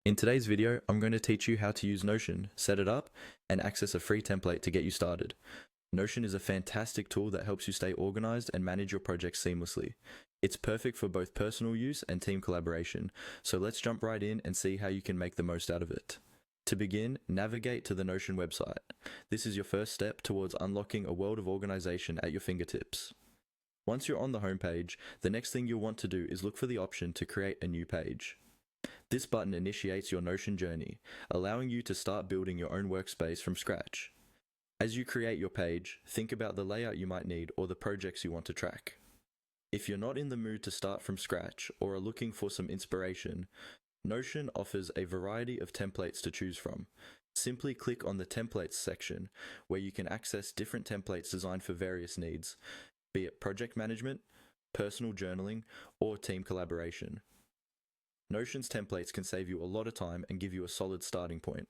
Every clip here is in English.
In today's video, I'm going to teach you how to use Notion, set it up, and access a free template to get you started. Notion is a fantastic tool that helps you stay organized and manage your projects seamlessly. It's perfect for both personal use and team collaboration, so let's jump right in and see how you can make the most out of it. To begin, navigate to the Notion website. This is your first step towards unlocking a world of organization at your fingertips. Once you're on the homepage, the next thing you'll want to do is look for the option to create a new page. This button initiates your Notion journey, allowing you to start building your own workspace from scratch. As you create your page, think about the layout you might need or the projects you want to track. If you're not in the mood to start from scratch or are looking for some inspiration, Notion offers a variety of templates to choose from. Simply click on the Templates section, where you can access different templates designed for various needs, be it project management, personal journaling, or team collaboration. Notion's templates can save you a lot of time and give you a solid starting point.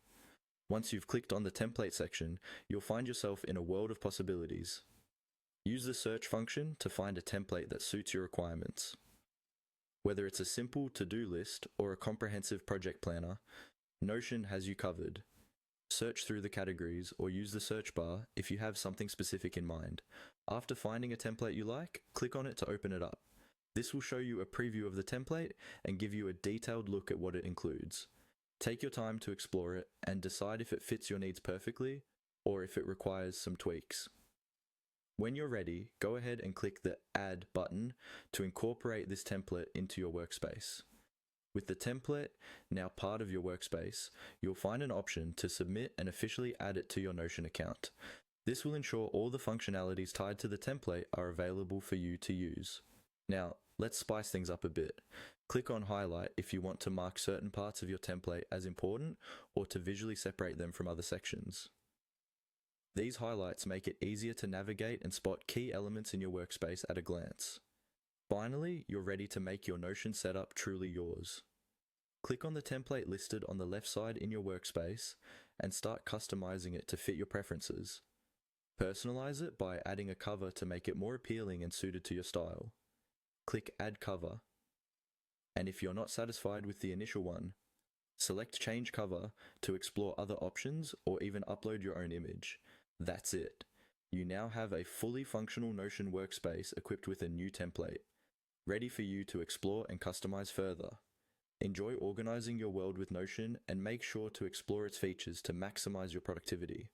Once you've clicked on the template section, you'll find yourself in a world of possibilities. Use the search function to find a template that suits your requirements. Whether it's a simple to-do list or a comprehensive project planner, Notion has you covered. Search through the categories or use the search bar if you have something specific in mind. After finding a template you like, click on it to open it up. This will show you a preview of the template and give you a detailed look at what it includes. Take your time to explore it and decide if it fits your needs perfectly or if it requires some tweaks. When you're ready, go ahead and click the Add button to incorporate this template into your workspace. With the template now part of your workspace, you'll find an option to submit and officially add it to your Notion account. This will ensure all the functionalities tied to the template are available for you to use. Now, let's spice things up a bit. Click on Highlight if you want to mark certain parts of your template as important or to visually separate them from other sections. These highlights make it easier to navigate and spot key elements in your workspace at a glance. Finally, you're ready to make your Notion setup truly yours. Click on the template listed on the left side in your workspace and start customizing it to fit your preferences. Personalize it by adding a cover to make it more appealing and suited to your style. Click Add Cover, and if you're not satisfied with the initial one, select Change Cover to explore other options or even upload your own image. That's it. You now have a fully functional Notion workspace equipped with a new template, ready for you to explore and customize further. Enjoy organizing your world with Notion and make sure to explore its features to maximize your productivity.